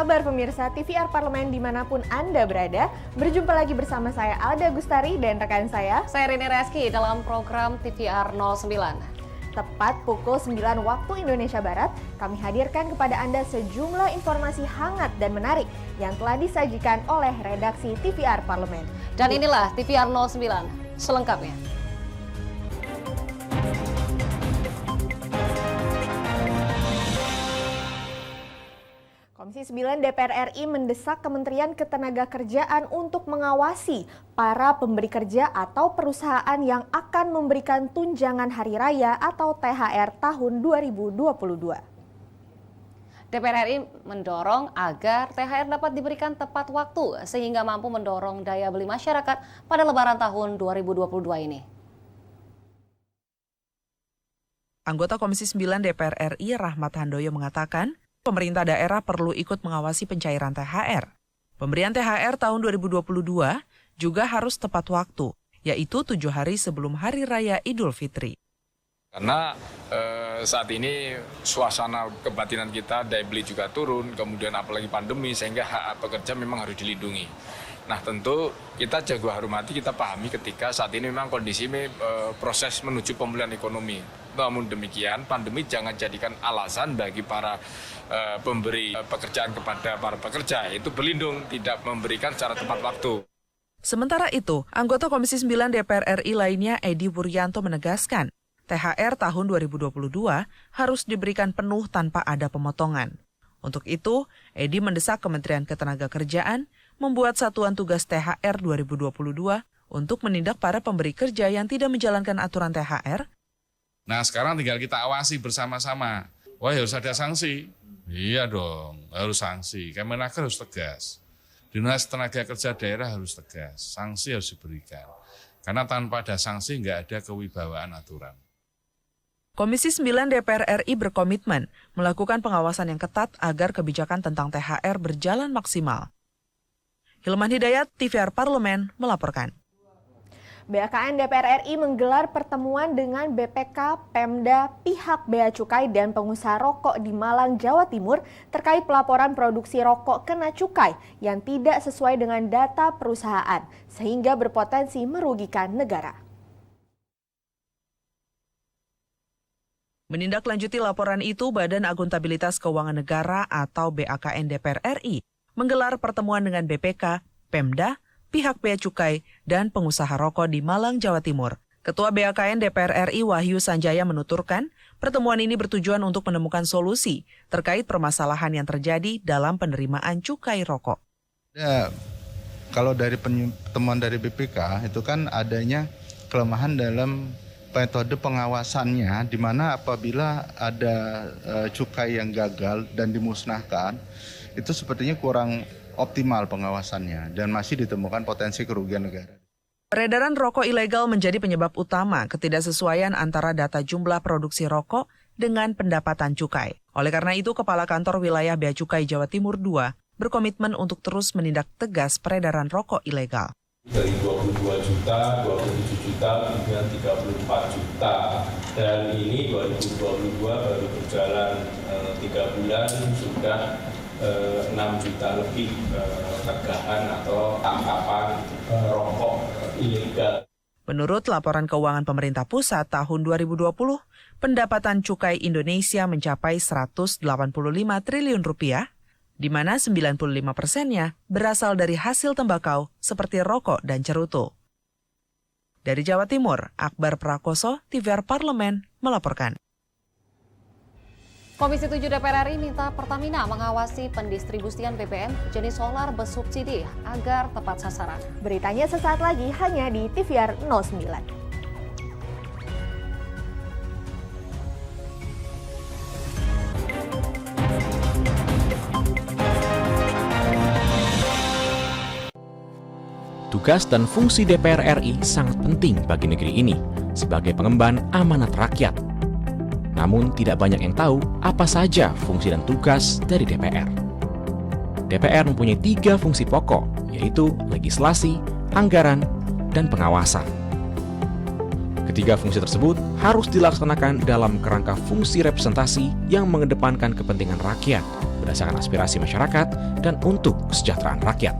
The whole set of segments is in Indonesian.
kabar pemirsa TVR Parlemen dimanapun Anda berada? Berjumpa lagi bersama saya Alda Gustari dan rekan saya Rini Reski dalam program TVR 09. Tepat pukul 9 waktu Indonesia Barat, kami hadirkan kepada Anda sejumlah informasi hangat dan menarik yang telah disajikan oleh redaksi TVR Parlemen. Dan inilah TVR 09 selengkapnya. Komisi 9 DPR RI mendesak Kementerian Ketenagakerjaan untuk mengawasi para pemberi kerja atau perusahaan yang akan memberikan tunjangan hari raya atau THR tahun 2022. DPR RI mendorong agar THR dapat diberikan tepat waktu sehingga mampu mendorong daya beli masyarakat pada Lebaran tahun 2022 ini. Anggota Komisi 9 DPR RI Rahmat Handoyo mengatakan, pemerintah daerah perlu ikut mengawasi pencairan THR. Pemberian THR tahun 2022 juga harus tepat waktu, yaitu 7 hari sebelum Hari Raya Idul Fitri. Karena saat ini suasana kebatinan kita, daya beli juga turun, kemudian apalagi pandemi, sehingga hak pekerja memang harus dilindungi. Nah tentu kita jago hormati, kita pahami ketika saat ini memang kondisi proses menuju pemulihan ekonomi. Namun demikian, pandemi jangan jadikan alasan bagi para pemberi pekerjaan kepada para pekerja, itu berlindung, tidak memberikan secara tepat waktu. Sementara itu, anggota Komisi 9 DPR RI lainnya Edi Wuryanto menegaskan, THR tahun 2022 harus diberikan penuh tanpa ada pemotongan. Untuk itu, Edi mendesak Kementerian Ketenagakerjaan membuat satuan tugas THR 2022 untuk menindak para pemberi kerja yang tidak menjalankan aturan THR. Nah sekarang tinggal kita awasi bersama-sama. Wah harus ada sanksi. Iya dong, harus sanksi. Kemenaker harus tegas. Dinas Tenaga Kerja Daerah harus tegas. Sanksi harus diberikan. Karena tanpa ada sanksi nggak ada kewibawaan aturan. Komisi 9 DPR RI berkomitmen melakukan pengawasan yang ketat agar kebijakan tentang THR berjalan maksimal. Hilman Hidayat, TVR Parlemen, melaporkan. BKN DPR RI menggelar pertemuan dengan BPK, Pemda, pihak Bea Cukai dan pengusaha rokok di Malang, Jawa Timur terkait pelaporan produksi rokok kena cukai yang tidak sesuai dengan data perusahaan sehingga berpotensi merugikan negara. Menindaklanjuti laporan itu, Badan Akuntabilitas Keuangan Negara atau BAKN DPR RI menggelar pertemuan dengan BPK, Pemda, pihak Bea Cukai, dan pengusaha rokok di Malang, Jawa Timur. Ketua BAKN DPR RI Wahyu Sanjaya menuturkan, pertemuan ini bertujuan untuk menemukan solusi terkait permasalahan yang terjadi dalam penerimaan cukai rokok. Ya, kalau dari temuan dari BPK itu kan adanya kelemahan dalam metode pengawasannya, di mana apabila ada cukai yang gagal dan dimusnahkan, itu sepertinya kurang optimal pengawasannya dan masih ditemukan potensi kerugian negara. Peredaran rokok ilegal menjadi penyebab utama ketidaksesuaian antara data jumlah produksi rokok dengan pendapatan cukai. Oleh karena itu, Kepala Kantor Wilayah Bea Cukai Jawa Timur II berkomitmen untuk terus menindak tegas peredaran rokok ilegal. Dari 22 juta, 27 juta, hingga 34 juta. Dan ini 2022 baru berjalan 3 bulan, sudah 6 juta lebih tegahan atau tangkapan rokok ilegal. Menurut laporan keuangan pemerintah pusat tahun 2020, pendapatan cukai Indonesia mencapai 185 triliun rupiah, di mana 95%-nya berasal dari hasil tembakau seperti rokok dan cerutu. Dari Jawa Timur, Akbar Prakoso, TVR Parlemen, melaporkan. Komisi 7 DPR RI minta Pertamina mengawasi pendistribusian BBM jenis solar bersubsidi agar tepat sasaran. Beritanya sesaat lagi hanya di TVR 09. Tugas dan fungsi DPR RI sangat penting bagi negeri ini sebagai pengemban amanat rakyat. Namun tidak banyak yang tahu apa saja fungsi dan tugas dari DPR. DPR mempunyai 3 fungsi pokok, yaitu legislasi, anggaran, dan pengawasan. Ketiga fungsi tersebut harus dilaksanakan dalam kerangka fungsi representasi yang mengedepankan kepentingan rakyat berdasarkan aspirasi masyarakat dan untuk kesejahteraan rakyat.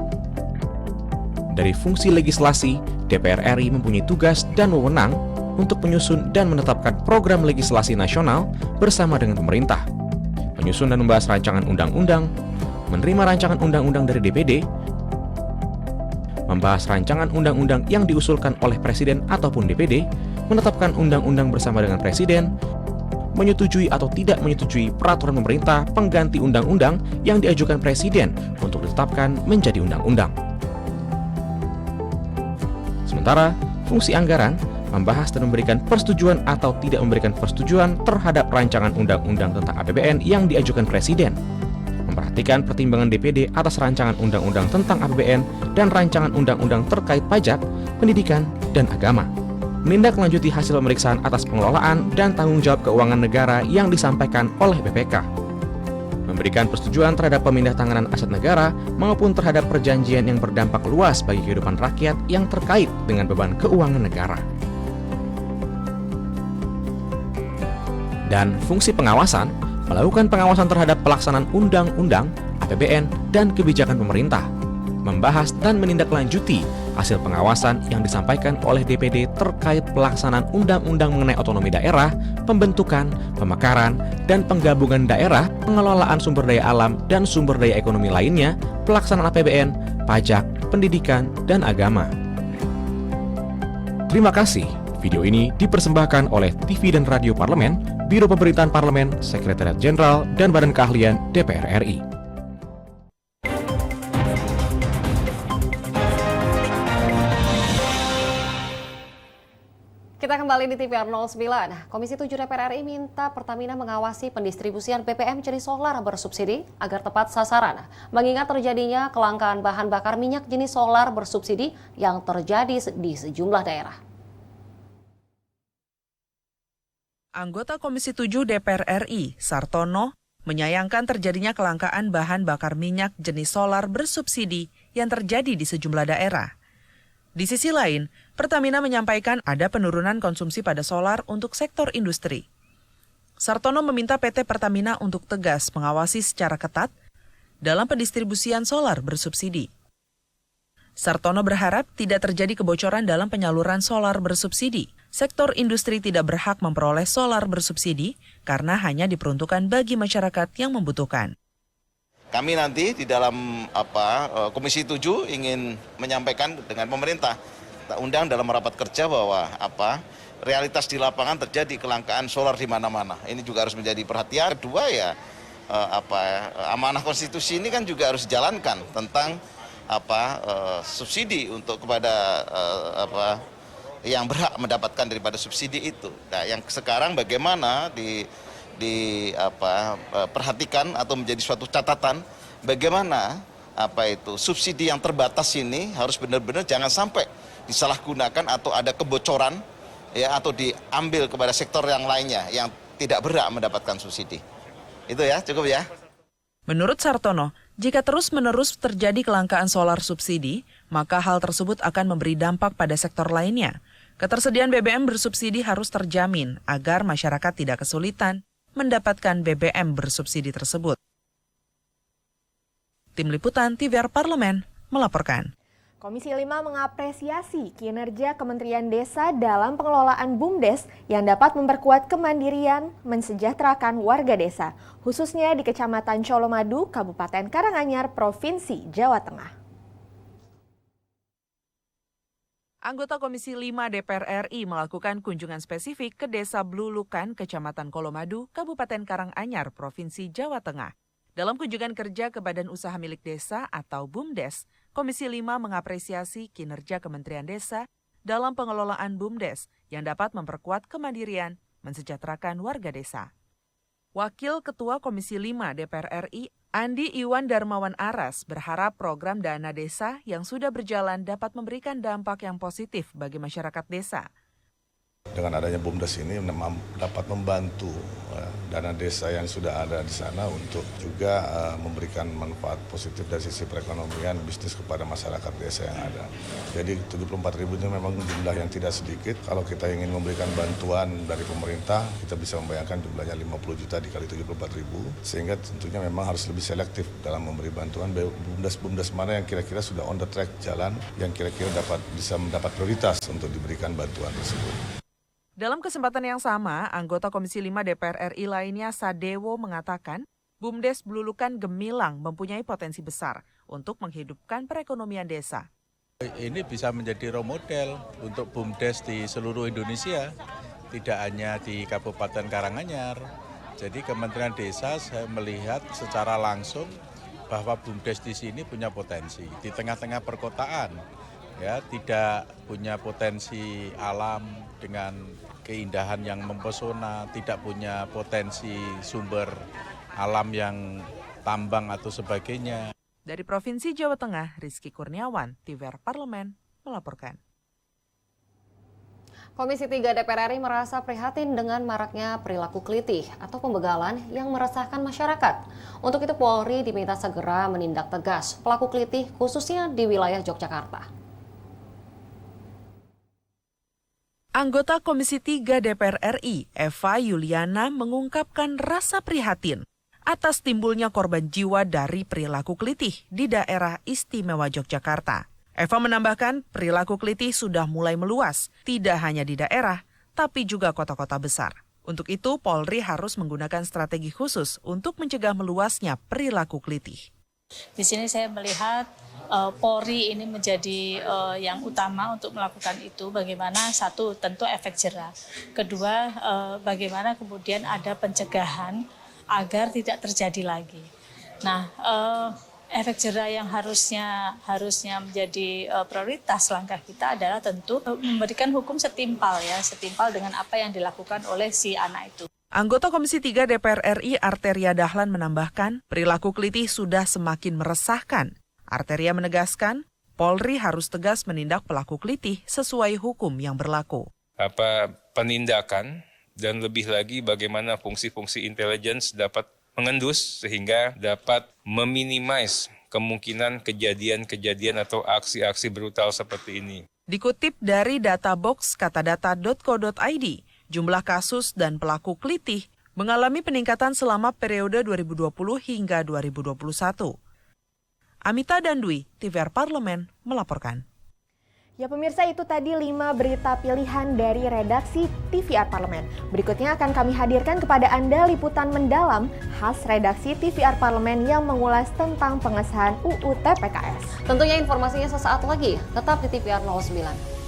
Dari fungsi legislasi, DPR RI mempunyai tugas dan wewenang untuk menyusun dan menetapkan program legislasi nasional bersama dengan pemerintah, menyusun dan membahas rancangan undang-undang, menerima rancangan undang-undang dari DPD, membahas rancangan undang-undang yang diusulkan oleh Presiden ataupun DPD, menetapkan undang-undang bersama dengan Presiden, menyetujui atau tidak menyetujui peraturan pemerintah pengganti undang-undang yang diajukan Presiden untuk ditetapkan menjadi undang-undang. Sementara, fungsi anggaran membahas dan memberikan persetujuan atau tidak memberikan persetujuan terhadap rancangan undang-undang tentang APBN yang diajukan Presiden, memperhatikan pertimbangan DPD atas rancangan undang-undang tentang APBN dan rancangan undang-undang terkait pajak, pendidikan, dan agama, menindaklanjuti hasil pemeriksaan atas pengelolaan dan tanggung jawab keuangan negara yang disampaikan oleh BPK, memberikan persetujuan terhadap pemindahantanganan aset negara maupun terhadap perjanjian yang berdampak luas bagi kehidupan rakyat yang terkait dengan beban keuangan negara. Dan fungsi pengawasan, melakukan pengawasan terhadap pelaksanaan undang-undang, APBN, dan kebijakan pemerintah, membahas dan menindaklanjuti hasil pengawasan yang disampaikan oleh DPD terkait pelaksanaan undang-undang mengenai otonomi daerah, pembentukan, pemekaran, dan penggabungan daerah, pengelolaan sumber daya alam dan sumber daya ekonomi lainnya, pelaksanaan APBN, pajak, pendidikan, dan agama. Terima kasih. Video ini dipersembahkan oleh TV dan Radio Parlemen, Biro Pemerintahan Parlemen, Sekretariat Jenderal, dan Badan Keahlian DPR RI. Kita kembali di TVR 09. Komisi 7 DPR RI minta Pertamina mengawasi pendistribusian BBM jenis solar bersubsidi agar tepat sasaran, mengingat terjadinya kelangkaan bahan bakar minyak jenis solar bersubsidi yang terjadi di sejumlah daerah. Anggota Komisi 7 DPR RI, Sartono, menyayangkan terjadinya kelangkaan bahan bakar minyak jenis solar bersubsidi yang terjadi di sejumlah daerah. Di sisi lain, Pertamina menyampaikan ada penurunan konsumsi pada solar untuk sektor industri. Sartono meminta PT Pertamina untuk tegas mengawasi secara ketat dalam pendistribusian solar bersubsidi. Sartono berharap tidak terjadi kebocoran dalam penyaluran solar bersubsidi. Sektor industri tidak berhak memperoleh solar bersubsidi karena hanya diperuntukkan bagi masyarakat yang membutuhkan. Kami nanti di dalam Komisi 7 ingin menyampaikan dengan pemerintah, kita undang dalam rapat kerja bahwa realitas di lapangan terjadi kelangkaan solar di mana-mana. Ini juga harus menjadi perhatian. Kedua amanah konstitusi ini kan juga harus dijalankan tentang subsidi untuk kepada yang berhak mendapatkan daripada subsidi itu. Nah, yang sekarang bagaimana perhatikan atau menjadi suatu catatan bagaimana subsidi yang terbatas ini harus benar-benar jangan sampai disalahgunakan atau ada kebocoran ya atau diambil kepada sektor yang lainnya yang tidak berhak mendapatkan subsidi. Itu ya, cukup ya. Menurut Sartono, jika terus-menerus terjadi kelangkaan solar subsidi, maka hal tersebut akan memberi dampak pada sektor lainnya. Ketersediaan BBM bersubsidi harus terjamin agar masyarakat tidak kesulitan mendapatkan BBM bersubsidi tersebut. Tim Liputan TVR Parlemen melaporkan. Komisi 5 mengapresiasi kinerja Kementerian Desa dalam pengelolaan BUMDes yang dapat memperkuat kemandirian, mensejahterakan warga desa, khususnya di Kecamatan Colomadu, Kabupaten Karanganyar, Provinsi Jawa Tengah. Anggota Komisi 5 DPR RI melakukan kunjungan spesifik ke Desa Blulukan, Kecamatan Colomadu, Kabupaten Karanganyar, Provinsi Jawa Tengah. Dalam kunjungan kerja ke Badan Usaha Milik Desa atau BUMDes, Komisi 5 mengapresiasi kinerja Kementerian Desa dalam pengelolaan BUMDes yang dapat memperkuat kemandirian, mensejahterakan warga desa. Wakil Ketua Komisi 5 DPR RI, Andi Iwan Darmawan Aras, berharap program dana desa yang sudah berjalan dapat memberikan dampak yang positif bagi masyarakat desa. Dengan adanya BUMDes ini dapat membantu dana desa yang sudah ada di sana untuk juga memberikan manfaat positif dari sisi perekonomian bisnis kepada masyarakat desa yang ada. Jadi 74.000 itu memang jumlah yang tidak sedikit. Kalau kita ingin memberikan bantuan dari pemerintah, kita bisa membayangkan jumlahnya 50 juta dikali 74.000, sehingga tentunya memang harus lebih selektif dalam memberi bantuan. BUMDes mana yang kira-kira sudah on the track jalan, yang kira-kira bisa mendapat prioritas untuk diberikan bantuan tersebut. Dalam kesempatan yang sama, anggota Komisi 5 DPR RI lainnya Sadewo mengatakan, BUMDes Blulukan Gemilang mempunyai potensi besar untuk menghidupkan perekonomian desa. Ini bisa menjadi role model untuk BUMDes di seluruh Indonesia, tidak hanya di Kabupaten Karanganyar. Jadi Kementerian Desa saya melihat secara langsung bahwa BUMDes di sini punya potensi di tengah-tengah perkotaan. Ya, tidak punya potensi alam dengan keindahan yang mempesona, tidak punya potensi sumber alam yang tambang atau sebagainya. Dari Provinsi Jawa Tengah, Rizky Kurniawan, TVR Parlemen, melaporkan. Komisi 3 DPR RI merasa prihatin dengan maraknya perilaku kelitih atau pembegalan yang meresahkan masyarakat. Untuk itu Polri diminta segera menindak tegas pelaku kelitih khususnya di wilayah Yogyakarta. Anggota Komisi 3 DPR RI, Eva Yuliana, mengungkapkan rasa prihatin atas timbulnya korban jiwa dari perilaku kelitih di daerah istimewa Yogyakarta. Eva menambahkan perilaku kelitih sudah mulai meluas, tidak hanya di daerah, tapi juga kota-kota besar. Untuk itu, Polri harus menggunakan strategi khusus untuk mencegah meluasnya perilaku kelitih. Di sini saya melihat Polri ini menjadi yang utama untuk melakukan itu. Bagaimana satu tentu efek jera, kedua bagaimana kemudian ada pencegahan agar tidak terjadi lagi. Nah, efek jera yang harusnya menjadi prioritas langkah kita adalah tentu memberikan hukum setimpal dengan apa yang dilakukan oleh si anak itu. Anggota Komisi 3 DPR RI Arteria Dahlan menambahkan, perilaku kelitih sudah semakin meresahkan. Arteria menegaskan, Polri harus tegas menindak pelaku kelitih sesuai hukum yang berlaku. Penindakan dan lebih lagi bagaimana fungsi-fungsi intelligence dapat mengendus sehingga dapat meminimais kemungkinan kejadian-kejadian atau aksi-aksi brutal seperti ini. Dikutip dari databox katadata.co.id, jumlah kasus dan pelaku kelitih mengalami peningkatan selama periode 2020 hingga 2021. Amita dan Dwi, TVR Parlemen, melaporkan. Ya pemirsa, itu tadi 5 berita pilihan dari redaksi TVR Parlemen. Berikutnya akan kami hadirkan kepada Anda liputan mendalam khas redaksi TVR Parlemen yang mengulas tentang pengesahan UU TPKS. Tentunya informasinya sesaat lagi, tetap di TVR 09.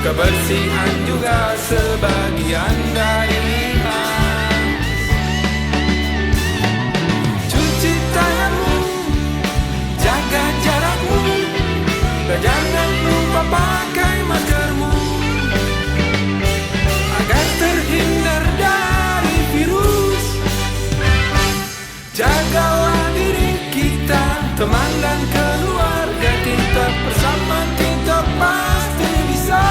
Kebersihan juga sebagian dari iman. Cuci tanganmu, jaga jarakmu, dan jangan lupa pakai maskermu agar terhindar dari virus. Jagalah diri kita, teman dan keluarga kita, bersama kita pasti bisa.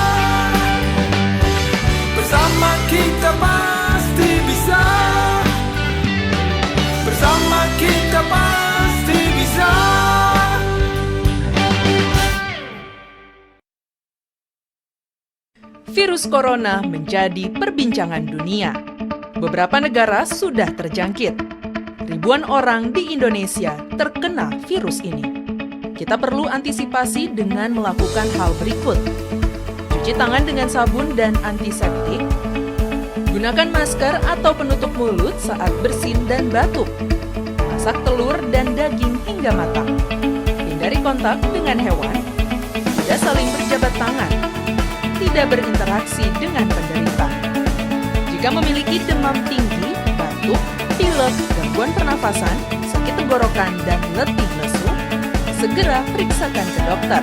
Bersama kita pasti bisa. Bersama kita pasti bisa. Virus corona menjadi perbincangan dunia. Beberapa negara sudah terjangkit. Ribuan orang di Indonesia terkena virus ini. Kita perlu antisipasi dengan melakukan hal berikut. Cuci tangan dengan sabun dan antiseptik, Gunakan masker atau penutup mulut saat bersin dan batuk. Masak telur dan daging hingga matang. Hindari kontak dengan hewan. Tidak saling berjabat tangan. Tidak berinteraksi dengan penderita. Jika memiliki demam tinggi, batuk, pilek, gangguan pernafasan, sakit tenggorokan, dan letih lesu, segera periksakan ke dokter.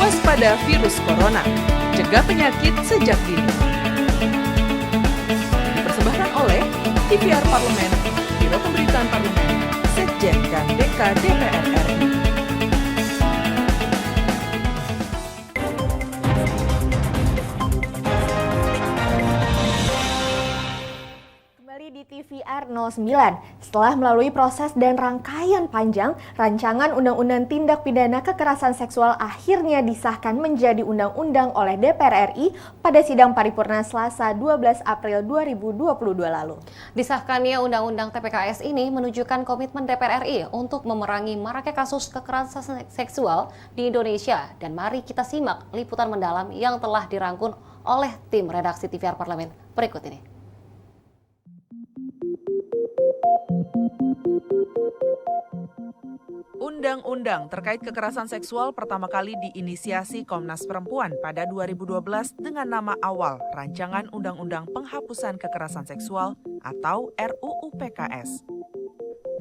Waspada virus corona, cegah penyakit sejak dini. Dipersembahkan oleh TVR Parlemen, Biro Pemberitaan Parlemen, Sekjen dan DK DPR RI. Di TVR 09, setelah melalui proses dan rangkaian panjang, rancangan Undang-Undang Tindak Pidana Kekerasan Seksual akhirnya disahkan menjadi undang-undang oleh DPR RI pada sidang paripurna Selasa 12 April 2022 lalu. Disahkannya Undang-Undang TPKS ini menunjukkan komitmen DPR RI untuk memerangi maraknya kasus kekerasan seksual di Indonesia. Dan mari kita simak liputan mendalam yang telah dirangkum oleh tim redaksi TVR Parlemen berikut ini. Undang-undang terkait kekerasan seksual pertama kali diinisiasi Komnas Perempuan pada 2012 dengan nama awal Rancangan Undang-Undang Penghapusan Kekerasan Seksual atau RUU PKS.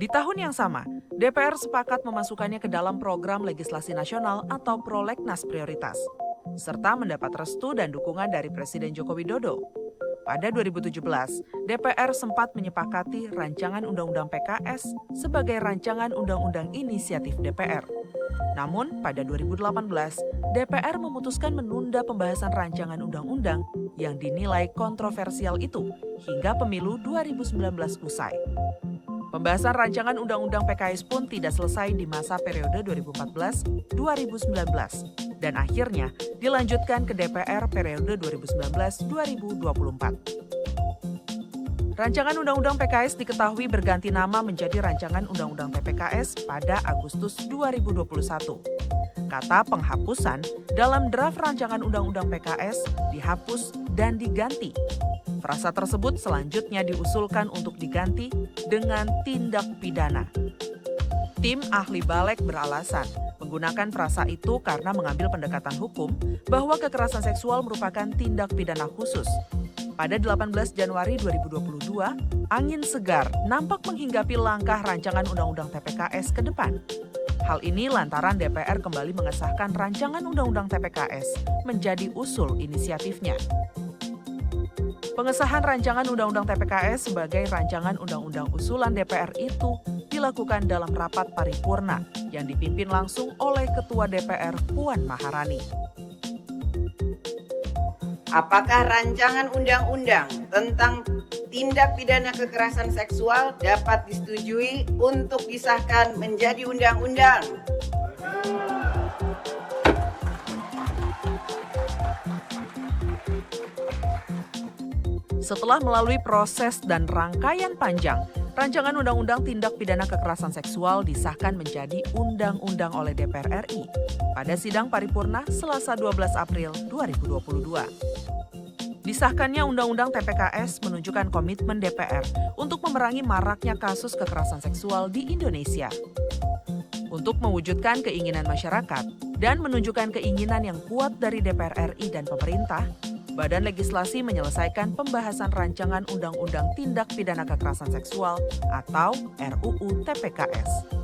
Di tahun yang sama, DPR sepakat memasukkannya ke dalam program legislasi nasional atau Prolegnas Prioritas, serta mendapat restu dan dukungan dari Presiden Joko Widodo. Pada 2017, DPR sempat menyepakati rancangan Undang-Undang PKS sebagai rancangan Undang-Undang Inisiatif DPR. Namun, pada 2018, DPR memutuskan menunda pembahasan rancangan undang-undang yang dinilai kontroversial itu hingga pemilu 2019 usai. Pembahasan rancangan Undang-Undang PKS pun tidak selesai di masa periode 2014-2019 dan akhirnya dilanjutkan ke DPR periode 2019-2024. Rancangan Undang-Undang PKS diketahui berganti nama menjadi Rancangan Undang-Undang TPKS pada Agustus 2021. Kata penghapusan dalam draft Rancangan Undang-Undang PKS dihapus dan diganti. Frasa tersebut selanjutnya diusulkan untuk diganti dengan tindak pidana. Tim ahli Balek beralasan menggunakan frasa itu karena mengambil pendekatan hukum bahwa kekerasan seksual merupakan tindak pidana khusus. Pada 18 Januari 2022, angin segar nampak menghinggapi langkah rancangan Undang-Undang TPKS ke depan. Hal ini lantaran DPR kembali mengesahkan rancangan Undang-Undang TPKS menjadi usul inisiatifnya. Pengesahan rancangan Undang-Undang TPKS sebagai rancangan undang-undang usulan DPR itu dilakukan dalam rapat paripurna yang dipimpin langsung oleh Ketua DPR Puan Maharani. Apakah rancangan undang-undang tentang tindak pidana kekerasan seksual dapat disetujui untuk disahkan menjadi undang-undang? Setelah melalui proses dan rangkaian panjang, Rancangan Undang-Undang Tindak Pidana Kekerasan Seksual disahkan menjadi undang-undang oleh DPR RI pada sidang paripurna Selasa 12 April 2022. Disahkannya Undang-Undang TPKS menunjukkan komitmen DPR untuk memerangi maraknya kasus kekerasan seksual di Indonesia. Untuk mewujudkan keinginan masyarakat dan menunjukkan keinginan yang kuat dari DPR RI dan pemerintah, Badan Legislasi menyelesaikan pembahasan rancangan Undang-Undang Tindak Pidana Kekerasan Seksual atau RUU TPKS.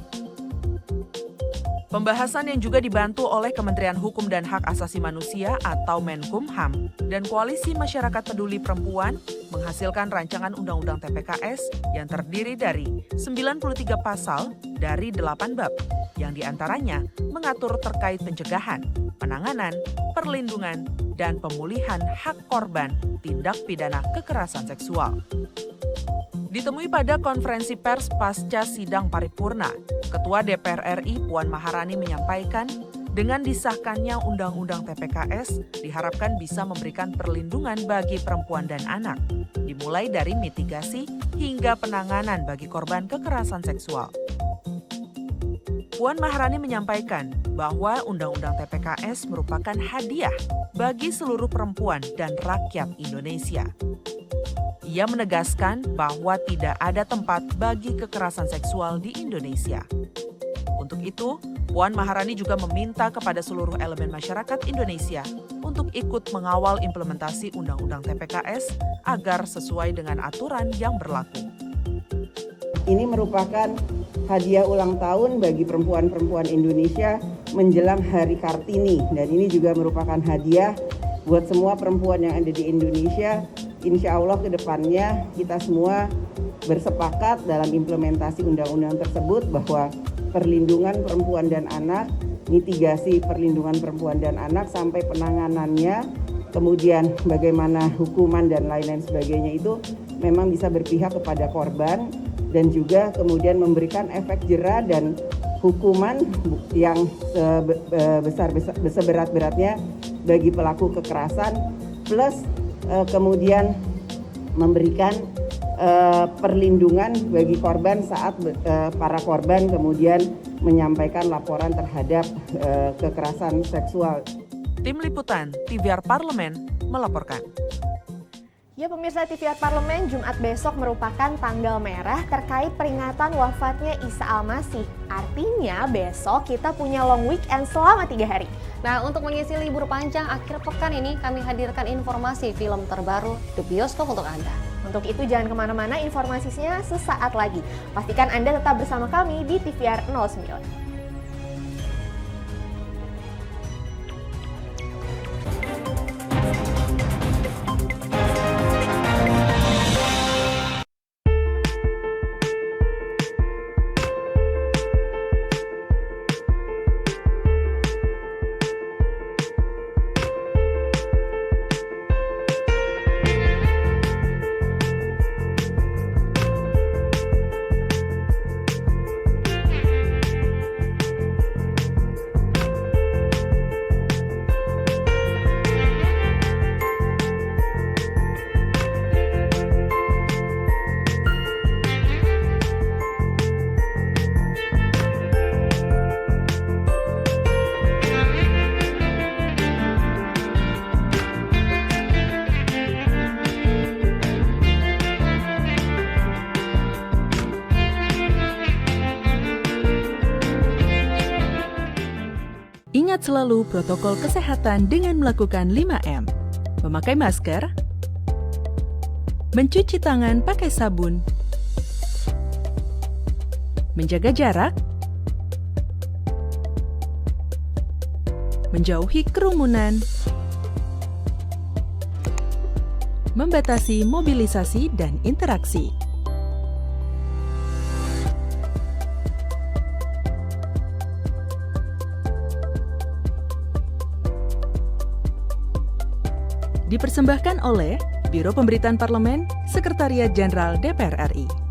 Pembahasan yang juga dibantu oleh Kementerian Hukum dan Hak Asasi Manusia atau Menkumham dan Koalisi Masyarakat Peduli Perempuan menghasilkan rancangan Undang-Undang TPKS yang terdiri dari 93 pasal dari 8 bab, yang diantaranya mengatur terkait pencegahan, penanganan, perlindungan, dan pemulihan hak korban tindak pidana kekerasan seksual. Ditemui pada konferensi pers pasca sidang paripurna, Ketua DPR RI Puan Maharani menyampaikan dengan disahkannya Undang-Undang TPKS diharapkan bisa memberikan perlindungan bagi perempuan dan anak, dimulai dari mitigasi hingga penanganan bagi korban kekerasan seksual. Puan Maharani menyampaikan bahwa Undang-Undang TPKS merupakan hadiah bagi seluruh perempuan dan rakyat Indonesia. Ia menegaskan bahwa tidak ada tempat bagi kekerasan seksual di Indonesia. Untuk itu, Puan Maharani juga meminta kepada seluruh elemen masyarakat Indonesia untuk ikut mengawal implementasi Undang-Undang TPKS agar sesuai dengan aturan yang berlaku. Ini merupakan hadiah ulang tahun bagi perempuan-perempuan Indonesia menjelang Hari Kartini. Dan ini juga merupakan hadiah buat semua perempuan yang ada di Indonesia. Insya Allah ke depannya kita semua bersepakat dalam implementasi undang-undang tersebut bahwa perlindungan perempuan dan anak, mitigasi perlindungan perempuan dan anak sampai penanganannya, kemudian bagaimana hukuman dan lain-lain sebagainya itu memang bisa berpihak kepada korban dan juga kemudian memberikan efek jera dan hukuman yang seberat-beratnya bagi pelaku kekerasan plus kemudian memberikan perlindungan bagi korban saat para korban kemudian menyampaikan laporan terhadap kekerasan seksual. Tim Liputan TVR Parlemen melaporkan. Ya pemirsa, TVR Parlemen, Jumat besok merupakan tanggal merah terkait peringatan wafatnya Isa Al-Masih. Artinya besok kita punya long weekend selama 3 hari. Nah, untuk mengisi libur panjang akhir pekan ini, kami hadirkan informasi film terbaru di bioskop untuk Anda. Untuk itu jangan kemana-mana, informasinya sesaat lagi. Pastikan Anda tetap bersama kami di TVR 09. Ingat selalu protokol kesehatan dengan melakukan 5M. Memakai masker, mencuci tangan pakai sabun, menjaga jarak, menjauhi kerumunan, membatasi mobilisasi dan interaksi. Dipersembahkan oleh Biro Pemberitaan Parlemen, Sekretariat Jenderal DPR RI.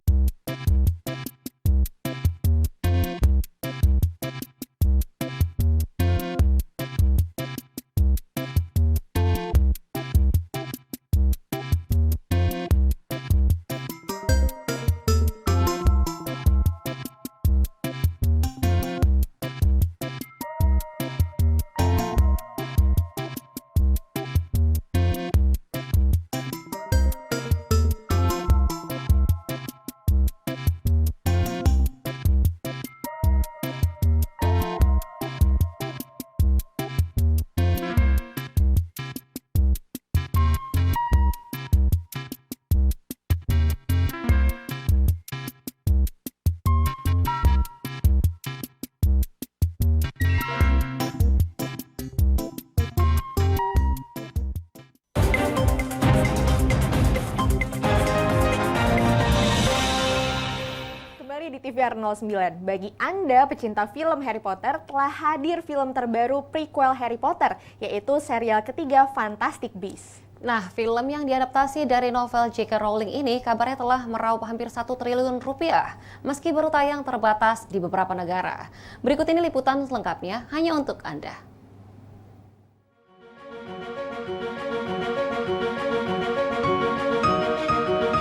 Di TVR 09, bagi Anda pecinta film Harry Potter, telah hadir film terbaru prequel Harry Potter, yaitu serial ketiga Fantastic Beasts. Nah, film yang diadaptasi dari novel J.K. Rowling ini kabarnya telah meraup hampir 1 triliun rupiah, meski baru tayang terbatas di beberapa negara. Berikut ini liputan selengkapnya hanya untuk Anda.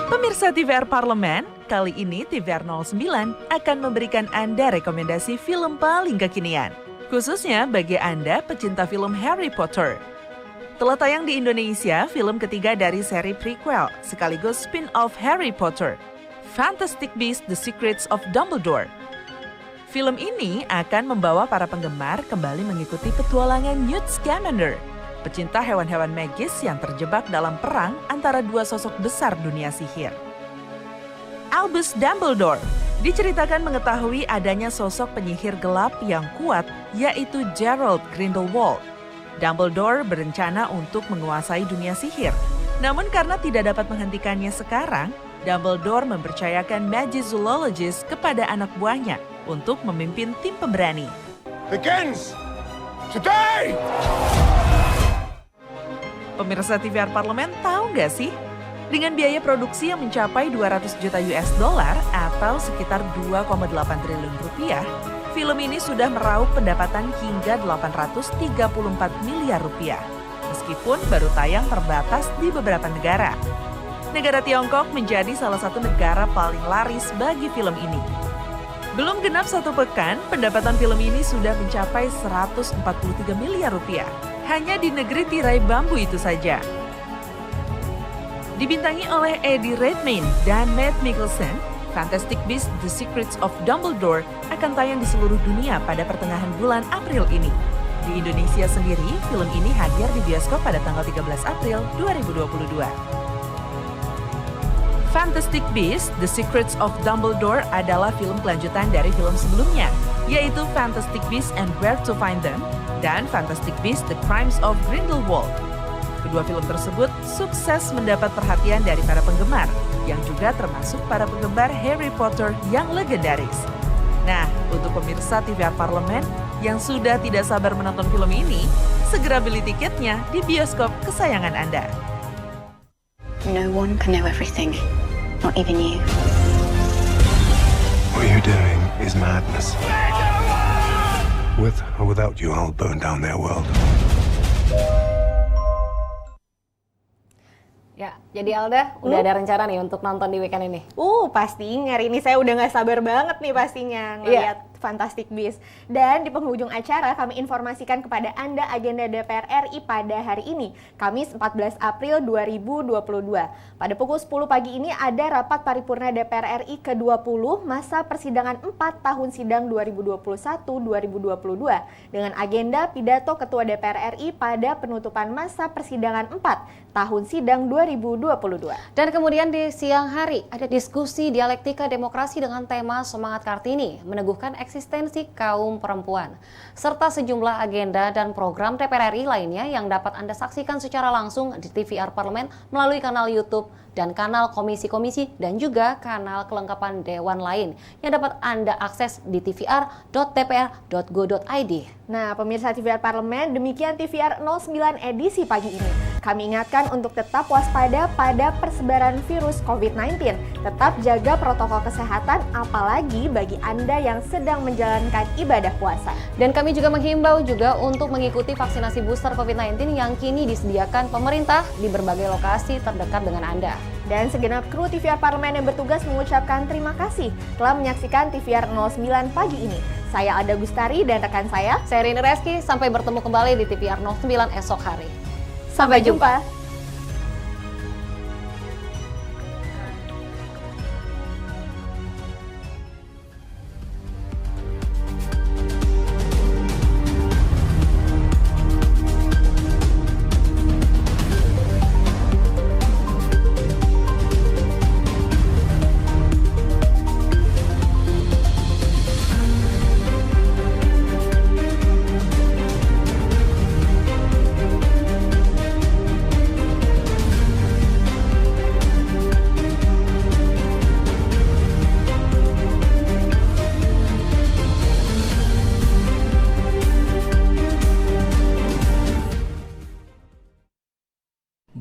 Pemirsa TVR Parlemen, kali ini TVR 09 akan memberikan Anda rekomendasi film paling kekinian, khususnya bagi Anda pecinta film Harry Potter. Telah tayang di Indonesia film ketiga dari seri prequel sekaligus spin-off Harry Potter, Fantastic Beasts: The Secrets of Dumbledore. Film ini akan membawa para penggemar kembali mengikuti petualangan Newt Scamander, pecinta hewan-hewan magis yang terjebak dalam perang antara dua sosok besar dunia sihir. Albus Dumbledore diceritakan mengetahui adanya sosok penyihir gelap yang kuat, yaitu Gerald Grindelwald. Dumbledore berencana untuk menguasai dunia sihir. Namun karena tidak dapat menghentikannya sekarang, Dumbledore mempercayakan Magizoologist kepada anak buahnya untuk memimpin tim pemberani. Begins today! Pemirsa TVR Parlemen tahu nggak sih? Dengan biaya produksi yang mencapai 200 juta US dollar atau sekitar 2,8 triliun rupiah, film ini sudah meraup pendapatan hingga 834 miliar rupiah. Meskipun baru tayang terbatas di beberapa negara. Negara Tiongkok menjadi salah satu negara paling laris bagi film ini. Belum genap 1 pekan, pendapatan film ini sudah mencapai 143 miliar rupiah. Hanya di negeri tirai bambu itu saja. Dibintangi oleh Eddie Redmayne dan Matt Mikkelsen, Fantastic Beasts: The Secrets of Dumbledore akan tayang di seluruh dunia pada pertengahan bulan April ini. Di Indonesia sendiri, film ini hadir di bioskop pada tanggal 13 April 2022. Fantastic Beasts: The Secrets of Dumbledore adalah film kelanjutan dari film sebelumnya, yaitu Fantastic Beasts and Where to Find Them dan Fantastic Beasts: The Crimes of Grindelwald. Kedua film tersebut sukses mendapat perhatian dari para penggemar, yang juga termasuk para penggemar Harry Potter yang legendaris. Nah, untuk pemirsa TVR Parlemen yang sudah tidak sabar menonton film ini, segera beli tiketnya di bioskop kesayangan Anda. No one can know everything, not even you. What you're doing is madness. With or without you, I'll burn down their world. Ya, jadi Alda, udah ada rencana nih untuk nonton di weekend ini? Pastinya hari ini saya udah nggak sabar banget nih pastinya ngeliat Fantastic Beasts. Dan di penghujung acara kami informasikan kepada Anda agenda DPR RI pada hari ini, Kamis 14 April 2022. Pada pukul 10 pagi ini ada rapat paripurna DPR RI ke-20 masa persidangan 4 tahun sidang 2021-2022 dengan agenda pidato Ketua DPR RI pada penutupan masa persidangan 4 tahun sidang 2022. Dan kemudian di siang hari ada diskusi dialektika demokrasi dengan tema Semangat Kartini, meneguhkan eksistensi kaum perempuan, serta sejumlah agenda dan program DPR RI lainnya yang dapat Anda saksikan secara langsung di TVR Parlemen melalui kanal YouTube dan kanal komisi-komisi dan juga kanal kelengkapan dewan lain yang dapat Anda akses di tvr.dpr.go.id. Nah, pemirsa TVR Parlemen, demikian TVR 09 edisi pagi ini. Kami ingatkan untuk tetap waspada pada persebaran virus COVID-19. Tetap jaga protokol kesehatan, apalagi bagi Anda yang sedang menjalankan ibadah puasa. Dan kami juga menghimbau juga untuk mengikuti vaksinasi booster COVID-19 yang kini disediakan pemerintah di berbagai lokasi terdekat dengan Anda. Dan segenap kru TVR Parlemen yang bertugas mengucapkan terima kasih telah menyaksikan TVR 09 pagi ini. Saya Alda Gustari dan rekan saya Rini Reski. Sampai bertemu kembali di TVR 09 esok hari. Sampai jumpa.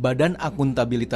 Badan Akuntabilitas